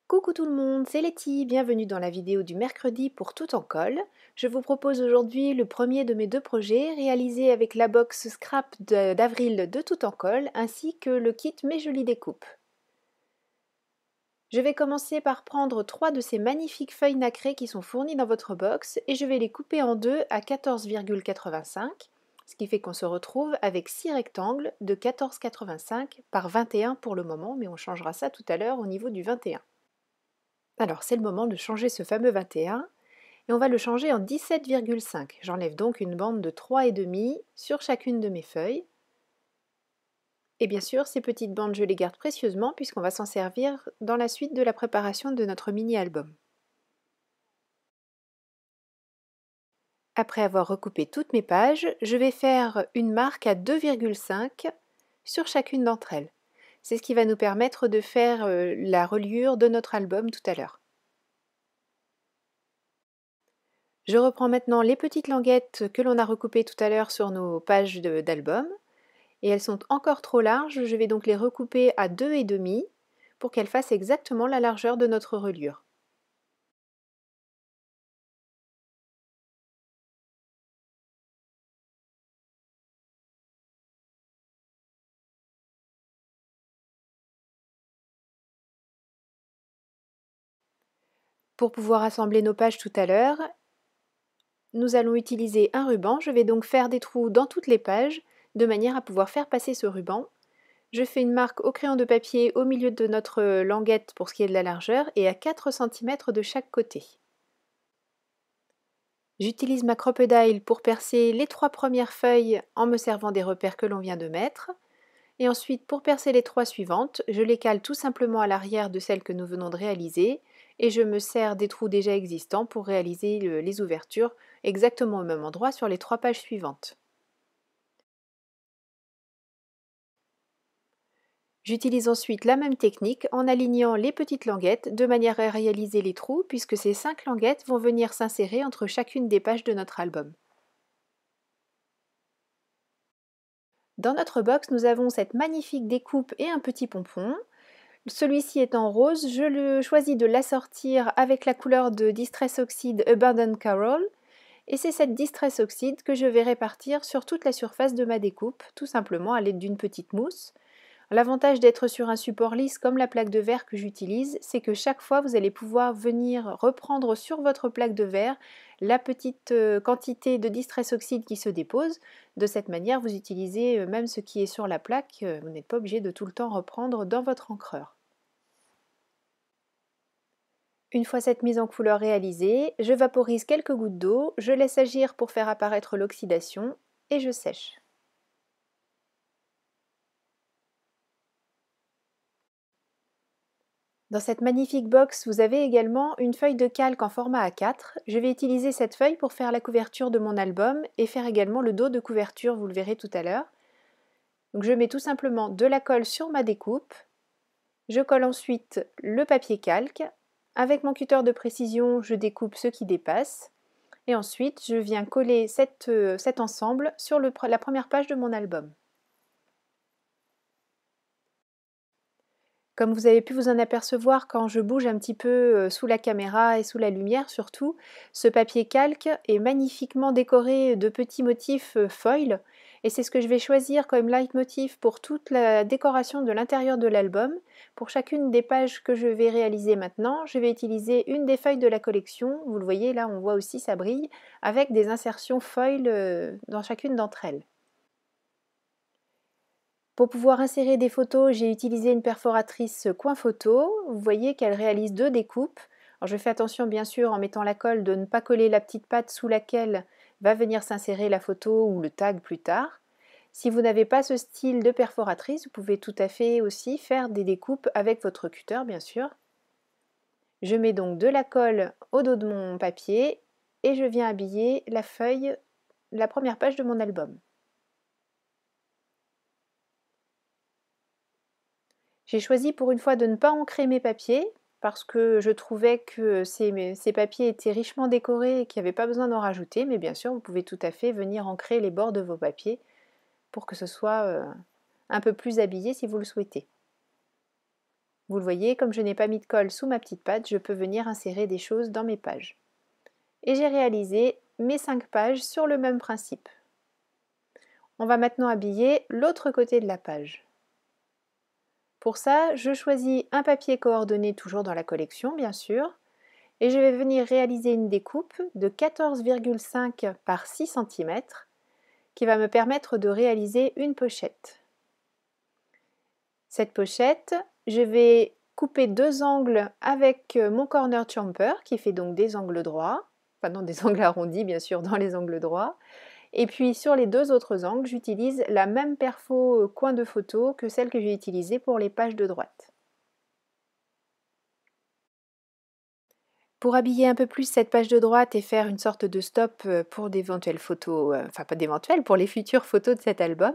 Coucou tout le monde, c'est Letty, bienvenue dans la vidéo du mercredi pour Tout en colle. Je vous propose aujourd'hui le premier de mes deux projets réalisés avec la box scrap d'avril de Tout en colle ainsi que le kit Mes jolies découpes. Je vais commencer par prendre 3 de ces magnifiques feuilles nacrées qui sont fournies dans votre box et je vais les couper en deux à 14,85, ce qui fait qu'on se retrouve avec 6 rectangles de 14,85 par 21 pour le moment, mais on changera ça tout à l'heure au niveau du 21. Alors c'est le moment de changer ce fameux 21 et on va le changer en 17,5. J'enlève donc une bande de 3,5 sur chacune de mes feuilles. Et bien sûr, ces petites bandes, je les garde précieusement puisqu'on va s'en servir dans la suite de la préparation de notre mini-album. Après avoir recoupé toutes mes pages, je vais faire une marque à 2,5 sur chacune d'entre elles. C'est ce qui va nous permettre de faire la reliure de notre album tout à l'heure. Je reprends maintenant les petites languettes que l'on a recoupées tout à l'heure sur nos pages d'album. Et elles sont encore trop larges, je vais donc les recouper à 2,5 pour qu'elles fassent exactement la largeur de notre reliure. Pour pouvoir assembler nos pages tout à l'heure, nous allons utiliser un ruban. Je vais donc faire des trous dans toutes les pages de manière à pouvoir faire passer ce ruban. Je fais une marque au crayon de papier au milieu de notre languette pour ce qui est de la largeur et à 4 cm de chaque côté. J'utilise ma crocodile pour percer les 3 premières feuilles en me servant des repères que l'on vient de mettre. Et ensuite, pour percer les 3 suivantes, je les cale tout simplement à l'arrière de celles que nous venons de réaliser et je me sers des trous déjà existants pour réaliser les ouvertures exactement au même endroit sur les 3 pages suivantes. J'utilise ensuite la même technique en alignant les petites languettes de manière à réaliser les trous puisque ces 5 languettes vont venir s'insérer entre chacune des pages de notre album. Dans notre box, nous avons cette magnifique découpe et un petit pompon. Celui-ci est en rose, je le choisis de l'assortir avec la couleur de Distress Oxide Abandoned Carol et c'est cette Distress Oxide que je vais répartir sur toute la surface de ma découpe, tout simplement à l'aide d'une petite mousse. L'avantage d'être sur un support lisse comme la plaque de verre que j'utilise, c'est que chaque fois vous allez pouvoir venir reprendre sur votre plaque de verre la petite quantité de Distress Oxide qui se dépose. De cette manière, vous utilisez même ce qui est sur la plaque, vous n'êtes pas obligé de tout le temps reprendre dans votre encreur. Une fois cette mise en couleur réalisée, je vaporise quelques gouttes d'eau, je laisse agir pour faire apparaître l'oxydation et je sèche. Dans cette magnifique box, vous avez également une feuille de calque en format A4. Je vais utiliser cette feuille pour faire la couverture de mon album et faire également le dos de couverture, vous le verrez tout à l'heure. Donc je mets tout simplement de la colle sur ma découpe. Je colle ensuite le papier calque. Avec mon cutter de précision, je découpe ce qui dépasse. Et ensuite, je viens coller cet ensemble sur la première page de mon album. Comme vous avez pu vous en apercevoir quand je bouge un petit peu sous la caméra et sous la lumière surtout, ce papier calque est magnifiquement décoré de petits motifs foil et c'est ce que je vais choisir comme leitmotiv pour toute la décoration de l'intérieur de l'album. Pour chacune des pages que je vais réaliser maintenant, je vais utiliser une des feuilles de la collection. Vous le voyez là, on voit aussi ça brille avec des insertions foil dans chacune d'entre elles. Pour pouvoir insérer des photos, j'ai utilisé une perforatrice coin photo. Vous voyez qu'elle réalise 2 découpes. Alors je fais attention bien sûr en mettant la colle de ne pas coller la petite patte sous laquelle va venir s'insérer la photo ou le tag plus tard. Si vous n'avez pas ce style de perforatrice, vous pouvez tout à fait aussi faire des découpes avec votre cutter bien sûr. Je mets donc de la colle au dos de mon papier et je viens habiller la feuille, la première page de mon album. J'ai choisi pour une fois de ne pas ancrer mes papiers parce que je trouvais que ces papiers étaient richement décorés et qu'il n'y avait pas besoin d'en rajouter, mais bien sûr vous pouvez tout à fait venir ancrer les bords de vos papiers pour que ce soit un peu plus habillé si vous le souhaitez. Vous le voyez, comme je n'ai pas mis de colle sous ma petite patte, je peux venir insérer des choses dans mes pages. Et j'ai réalisé mes 5 pages sur le même principe. On va maintenant habiller l'autre côté de la page. Pour ça, je choisis un papier coordonné toujours dans la collection, bien sûr, et je vais venir réaliser une découpe de 14,5 par 6 cm qui va me permettre de réaliser une pochette. Cette pochette, je vais couper 2 angles avec mon corner chamfer qui fait donc des angles droits, enfin non des angles arrondis bien sûr dans les angles droits, et puis sur les 2 autres angles j'utilise la même perfo coin de photo que celle que j'ai utilisée pour les pages de droite. Pour habiller un peu plus cette page de droite et faire une sorte de stop pour d'éventuelles photos, enfin pas d'éventuelles, pour les futures photos de cet album,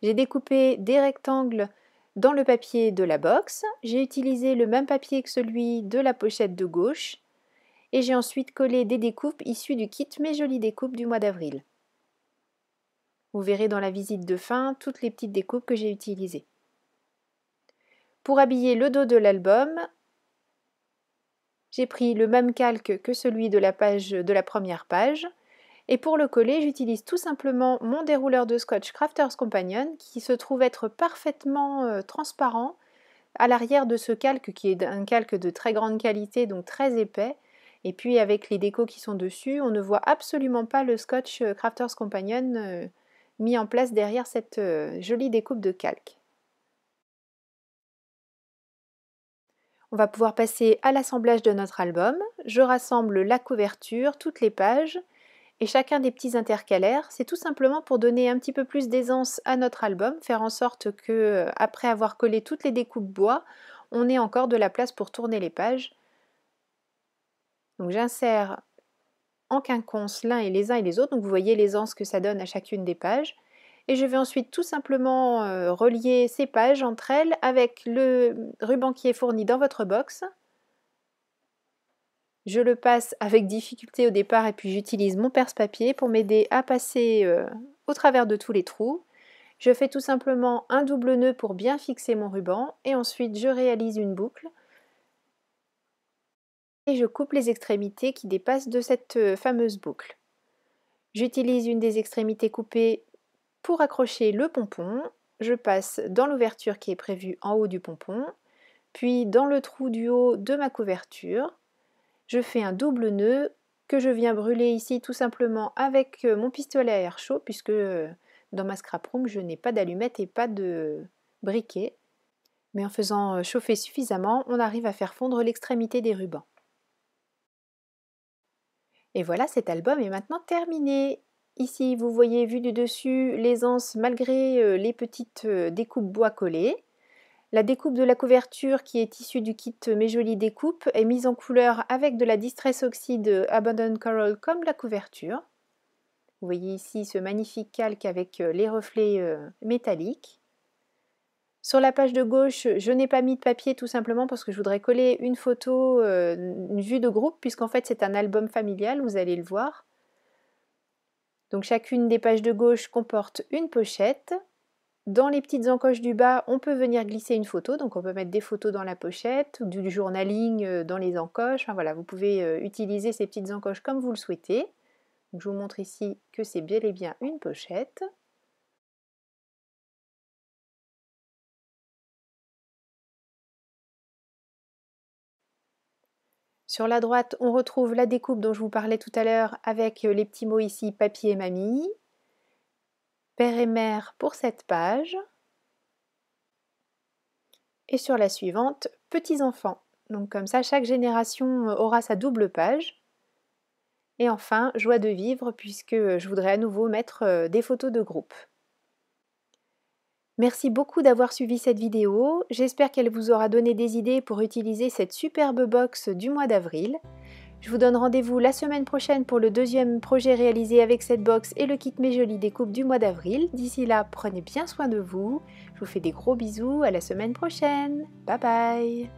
j'ai découpé des rectangles dans le papier de la box, j'ai utilisé le même papier que celui de la pochette de gauche et j'ai ensuite collé des découpes issues du kit Mes Jolies Découpes du mois d'avril. Vous verrez dans la visite de fin toutes les petites découpes que j'ai utilisées. Pour habiller le dos de l'album, j'ai pris le même calque que celui de la première page. Et pour le coller, j'utilise tout simplement mon dérouleur de scotch Crafters Companion qui se trouve être parfaitement transparent à l'arrière de ce calque qui est un calque de très grande qualité, donc très épais. Et puis avec les décos qui sont dessus, on ne voit absolument pas le scotch Crafters Companion mis en place derrière cette jolie découpe de calque. On va pouvoir passer à l'assemblage de notre album. Je rassemble la couverture, toutes les pages et chacun des petits intercalaires. C'est tout simplement pour donner un petit peu plus d'aisance à notre album, faire en sorte que après avoir collé toutes les découpes bois, on ait encore de la place pour tourner les pages. Donc j'insère en quinconce l'un et les uns et les autres, donc vous voyez l'aisance que ça donne à chacune des pages. Et je vais ensuite tout simplement relier ces pages entre elles avec le ruban qui est fourni dans votre box. Je le passe avec difficulté au départ et puis j'utilise mon perce-papier pour m'aider à passer au travers de tous les trous. Je fais tout simplement un double nœud pour bien fixer mon ruban et ensuite je réalise une boucle. Et je coupe les extrémités qui dépassent de cette fameuse boucle. J'utilise une des extrémités coupées pour accrocher le pompon. Je passe dans l'ouverture qui est prévue en haut du pompon, puis dans le trou du haut de ma couverture. Je fais un double nœud que je viens brûler ici tout simplement avec mon pistolet à air chaud puisque dans ma scrap room je n'ai pas d'allumettes et pas de briquet. Mais en faisant chauffer suffisamment, on arrive à faire fondre l'extrémité des rubans. Et voilà, cet album est maintenant terminé. Ici, vous voyez, vu du dessus, l'aisance malgré les petites découpes bois collées. La découpe de la couverture qui est issue du kit Mes Jolies Découpes est mise en couleur avec de la Distress Oxide Abandoned Coral comme la couverture. Vous voyez ici ce magnifique calque avec les reflets métalliques. Sur la page de gauche, je n'ai pas mis de papier tout simplement parce que je voudrais coller une photo, une vue de groupe, puisqu'en fait c'est un album familial, vous allez le voir. Donc chacune des pages de gauche comporte une pochette. Dans les petites encoches du bas, on peut venir glisser une photo, donc on peut mettre des photos dans la pochette, ou du journaling dans les encoches. Enfin voilà, vous pouvez utiliser ces petites encoches comme vous le souhaitez. Donc, je vous montre ici que c'est bel et bien une pochette. Sur la droite, on retrouve la découpe dont je vous parlais tout à l'heure avec les petits mots ici papier et mamie, père et mère pour cette page. Et sur la suivante, petits enfants. Donc comme ça, chaque génération aura sa double page. Et enfin, joie de vivre puisque je voudrais à nouveau mettre des photos de groupe. Merci beaucoup d'avoir suivi cette vidéo, j'espère qu'elle vous aura donné des idées pour utiliser cette superbe box du mois d'avril. Je vous donne rendez-vous la semaine prochaine pour le deuxième projet réalisé avec cette box et le kit Mes Jolies Découpes du mois d'avril. D'ici là, prenez bien soin de vous, je vous fais des gros bisous, à la semaine prochaine, bye bye.